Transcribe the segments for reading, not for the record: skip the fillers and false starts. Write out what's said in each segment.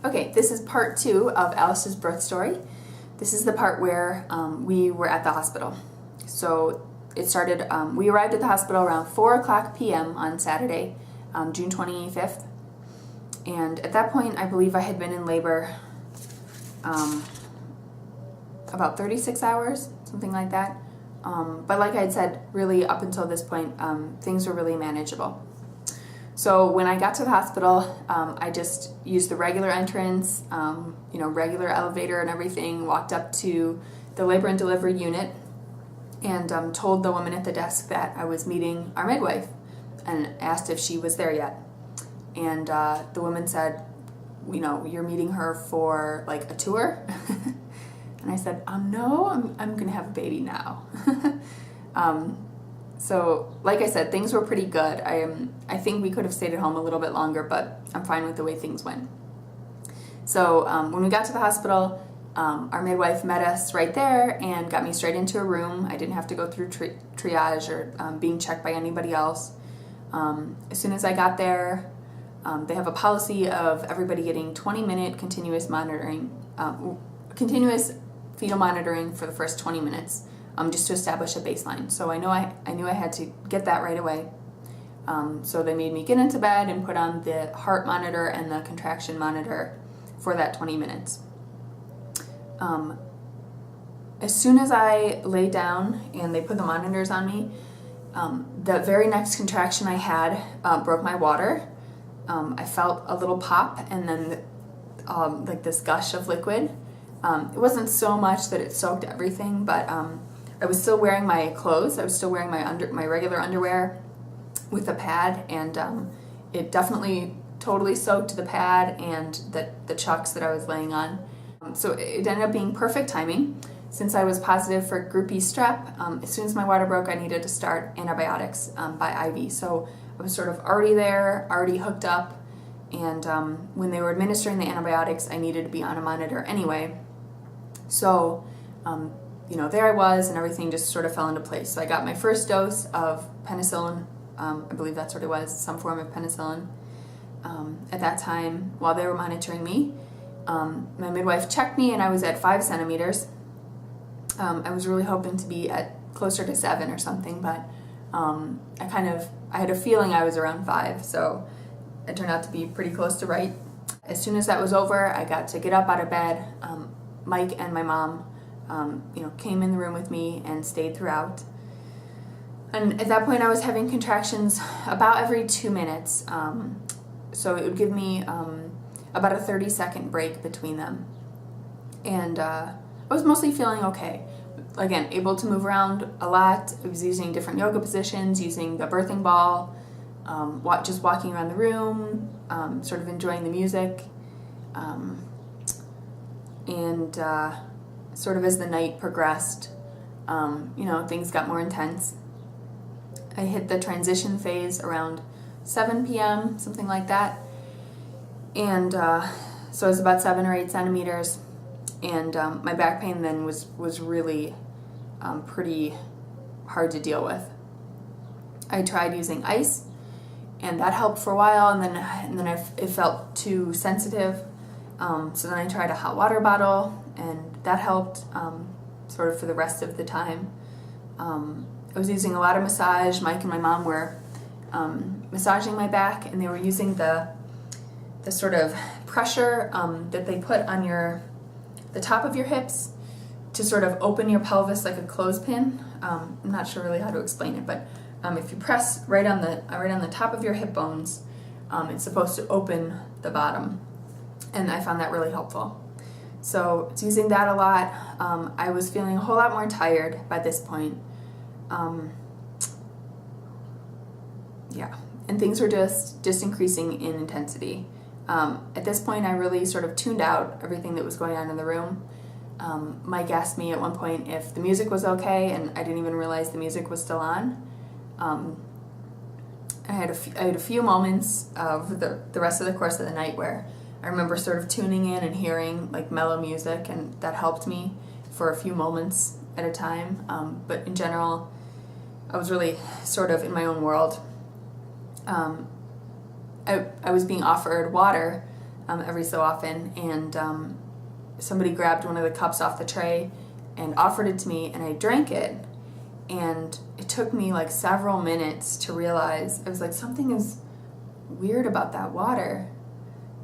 Okay, this is part 2 of Alice's birth story. This is the part where we were at the hospital. So it started, we arrived at the hospital around 4 o'clock p.m. on Saturday, June 25th. And at that point, I believe I had been in labor about 36 hours, something like that. But like I had said, really up until this point, things were really manageable. So when I got to the hospital, I just used the regular entrance, regular elevator and everything, walked up to the labor and delivery unit and told the woman at the desk that I was meeting our midwife and asked if she was there yet. And the woman said, you're meeting her for like a tour? And I said, no, I'm going to have a baby now. So, like I said, things were pretty good. I think we could have stayed at home a little bit longer, but I'm fine with the way things went. So, when we got to the hospital, our midwife met us right there and got me straight into a room. I didn't have to go through triage or being checked by anybody else. As soon as I got there, they have a policy of everybody getting 20-minute continuous monitoring, continuous fetal monitoring for the first 20 minutes. Just to establish a baseline. So I knew I had to get that right away. So they made me get into bed and put on the heart monitor and the contraction monitor for that 20 minutes. As soon as I lay down and they put the monitors on me, the very next contraction I had broke my water. I felt a little pop and then like this gush of liquid. It wasn't so much that it soaked everything, but I was still wearing my clothes. I was still wearing my regular underwear with a pad, and it definitely totally soaked the pad and the chucks that I was laying on. So it ended up being perfect timing. Since I was positive for Group E strep, as soon as my water broke, I needed to start antibiotics by IV. So I was sort of already there, already hooked up, and when they were administering the antibiotics, I needed to be on a monitor anyway. So there I was, and everything just sort of fell into place. So I got my first dose of penicillin, I believe that's what it was, some form of penicillin, at that time while they were monitoring me. My midwife checked me, and I was at 5 centimeters. I was really hoping to be at closer to 7 or something, but I had a feeling I was around 5, so it turned out to be pretty close to right. As soon as that was over, I got to get up out of bed. Mike and my mom came in the room with me and stayed throughout. And at that point I was having contractions about every 2 minutes. So it would give me about a 30-second break between them. And I was mostly feeling okay. Again, able to move around a lot. I was using different yoga positions, using the birthing ball, just walking around the room, sort of enjoying the music. And sort of as the night progressed, things got more intense. I hit the transition phase around 7 p.m., something like that. And so it was about 7 or 8 centimeters. And my back pain then was really pretty hard to deal with. I tried using ice, and that helped for a while, and then it felt too sensitive. So then I tried a hot water bottle, and that helped sort of for the rest of the time. I was using a lot of massage. Mike and my mom were massaging my back, and they were using the sort of pressure that they put on the top of your hips to sort of open your pelvis like a clothespin. I'm not sure really how to explain it, but if you press right on the top of your hip bones, it's supposed to open the bottom. And I found that really helpful. So it's using that a lot. I was feeling a whole lot more tired by this point. And things were just increasing in intensity. At this point, I really sort of tuned out everything that was going on in the room. Mike asked me at one point if the music was okay, and I didn't even realize the music was still on. I had a few moments of the rest of the course of the night where I remember sort of tuning in and hearing like mellow music, and that helped me for a few moments at a time. But in general, I was really sort of in my own world. I was being offered water every so often, and somebody grabbed one of the cups off the tray and offered it to me, and I drank it, and it took me like several minutes to realize, I was like, something is weird about that water.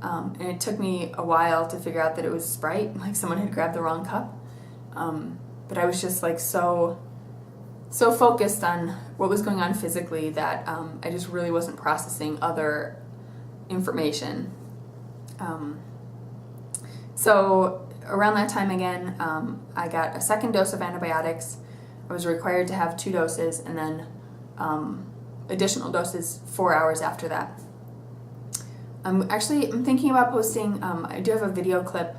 And it took me a while to figure out that it was Sprite, like someone had grabbed the wrong cup. But I was just like so focused on what was going on physically that I just really wasn't processing other information. So around that time again, I got a second dose of antibiotics. I was required to have 2 doses, and then additional doses 4 hours after that. I'm thinking about posting, I do have a video clip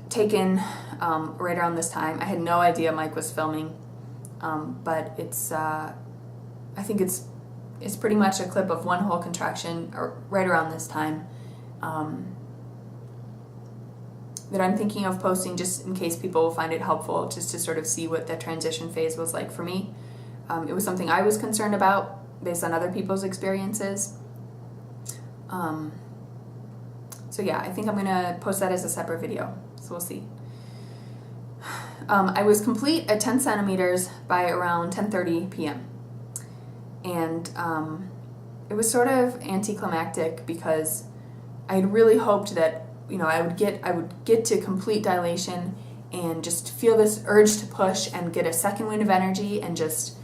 taken right around this time. I had no idea Mike was filming, but it's, I think it's pretty much a clip of one whole contraction right around this time that I'm thinking of posting, just in case people will find it helpful, just to sort of see what the transition phase was like for me. It was something I was concerned about based on other people's experiences. So yeah, I think I'm gonna post that as a separate video, so we'll see. I was complete at 10 centimeters by around 10:30 p.m. And it was sort of anticlimactic because I had really hoped that, you know, I would get to complete dilation and just feel this urge to push and get a second wind of energy and just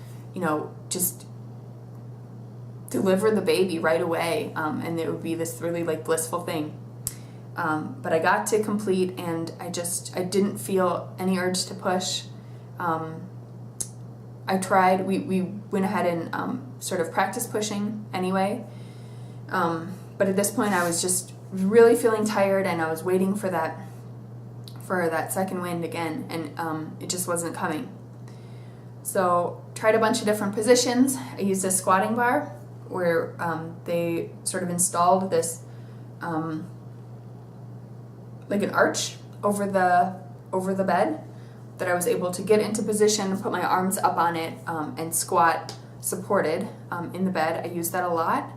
deliver the baby right away, and it would be this really like blissful thing. But I got to complete, and I didn't feel any urge to push. I tried, we went ahead and sort of practiced pushing anyway, but at this point I was just really feeling tired, and I was waiting for that second wind again, and it just wasn't coming. So tried a bunch of different positions. I used a squatting bar where they sort of installed this like an arch over the bed that I was able to get into position, put my arms up on it, and squat supported in the bed. I used that a lot.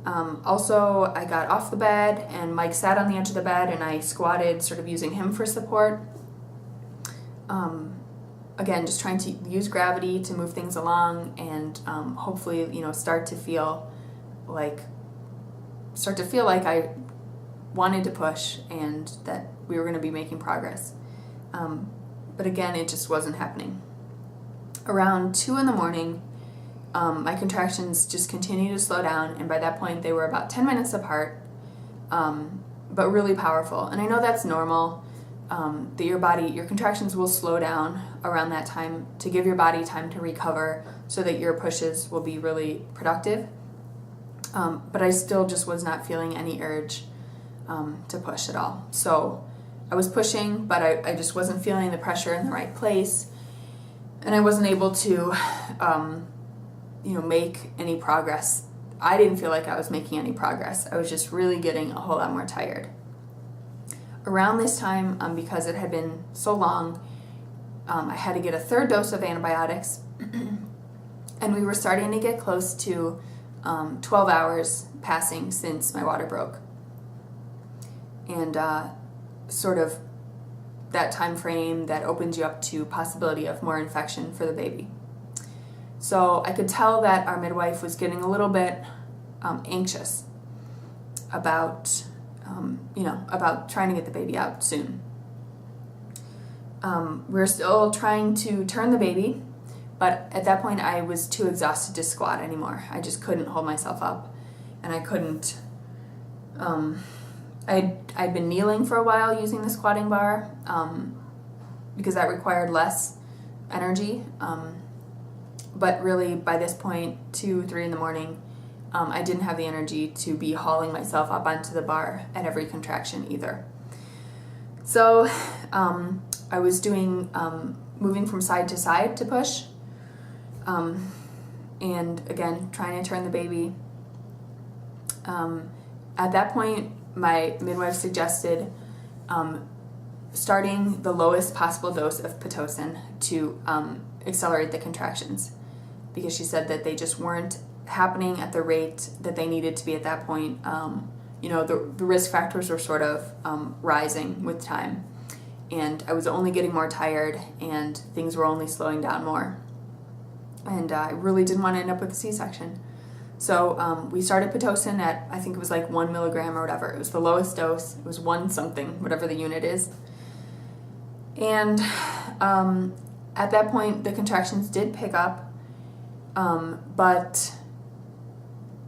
Also, I got off the bed, and Mike sat on the edge of the bed, and I squatted, sort of using him for support. Again, just trying to use gravity to move things along, and hopefully, you know, start to feel like I wanted to push and that we were going to be making progress. But again, it just wasn't happening. Around 2 in the morning, my contractions just continued to slow down, and by that point they were about 10 minutes apart, but really powerful. And I know that's normal, that your contractions will slow down around that time to give your body time to recover so that your pushes will be really productive. But I still just was not feeling any urge to push at all. So I was pushing, but I just wasn't feeling the pressure in the right place, and I wasn't able to make any progress. I didn't feel like I was making any progress. I was just really getting a whole lot more tired. Around this time, because it had been so long, I had to get a 3rd dose of antibiotics, and we were starting to get close to 12 hours passing since my water broke. And sort of that time frame that opens you up to possibility of more infection for the baby. So I could tell that our midwife was getting a little bit anxious about trying to get the baby out soon. We're still trying to turn the baby, but at that point I was too exhausted to squat anymore. I just couldn't hold myself up, and I couldn't. I'd been kneeling for a while using the squatting bar because that required less energy. But really, by this point, 2, 3 in the morning, I didn't have the energy to be hauling myself up onto the bar at every contraction either. So I was doing moving from side to side to push, and again, trying to turn the baby. At that point, my midwife suggested starting the lowest possible dose of Pitocin to accelerate the contractions, because she said that they just weren't happening at the rate that they needed to be at that point the risk factors were sort of rising with time. And I was only getting more tired, and things were only slowing down more. And I really didn't want to end up with a C-section. So we started Pitocin at, I think it was like 1 milligram or whatever. It was the lowest dose. It was 1 something, whatever the unit is. And at that point, the contractions did pick up, but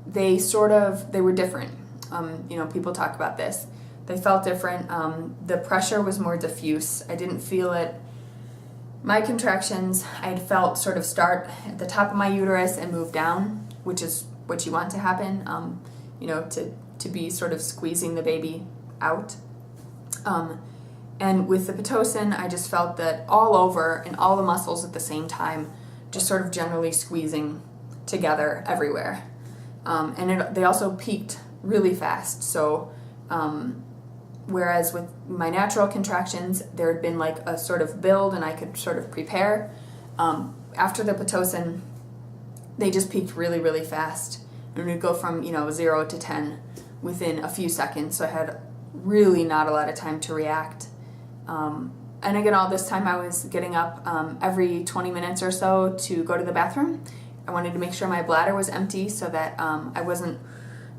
they were different. People talk about this. They felt different. The pressure was more diffuse. I didn't feel it. My contractions, I had felt sort of start at the top of my uterus and move down, which is what you want to happen, to be sort of squeezing the baby out. And with the Pitocin, I just felt that all over and all the muscles at the same time, just sort of generally squeezing together everywhere. They also peaked really fast. So whereas with my natural contractions, there had been like a sort of build and I could sort of prepare. After the Pitocin, they just peaked really, really fast. And we'd go from, 0 to 10 within a few seconds. So I had really not a lot of time to react. And again, all this time I was getting up every 20 minutes or so to go to the bathroom. I wanted to make sure my bladder was empty so that I wasn't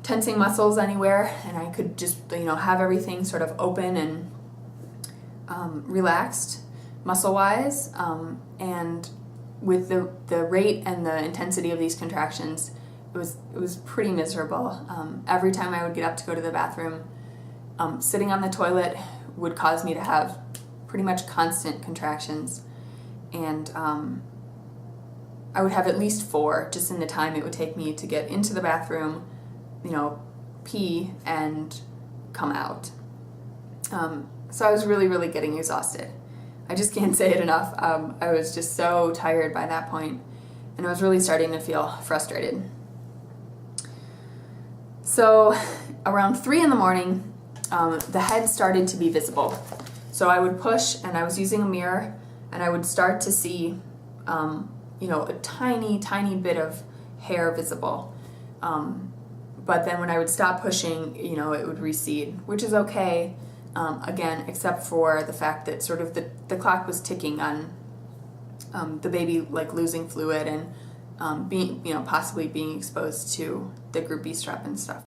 tensing muscles anywhere, and I could just, have everything sort of open and relaxed muscle-wise. And with the rate and the intensity of these contractions, it was pretty miserable. Every time I would get up to go to the bathroom, sitting on the toilet would cause me to have pretty much constant contractions, and I would have at least 4 just in the time it would take me to get into the bathroom, pee and come out. So I was really, really getting exhausted. I just can't say it enough. I was just so tired by that point, and I was really starting to feel frustrated. So around 3 in the morning, the head started to be visible. So I would push, and I was using a mirror, and I would start to see, a tiny, tiny bit of hair visible. But then when I would stop pushing, it would recede, which is okay, again, except for the fact that sort of the clock was ticking on the baby like losing fluid and being, possibly being exposed to the group B strep and stuff.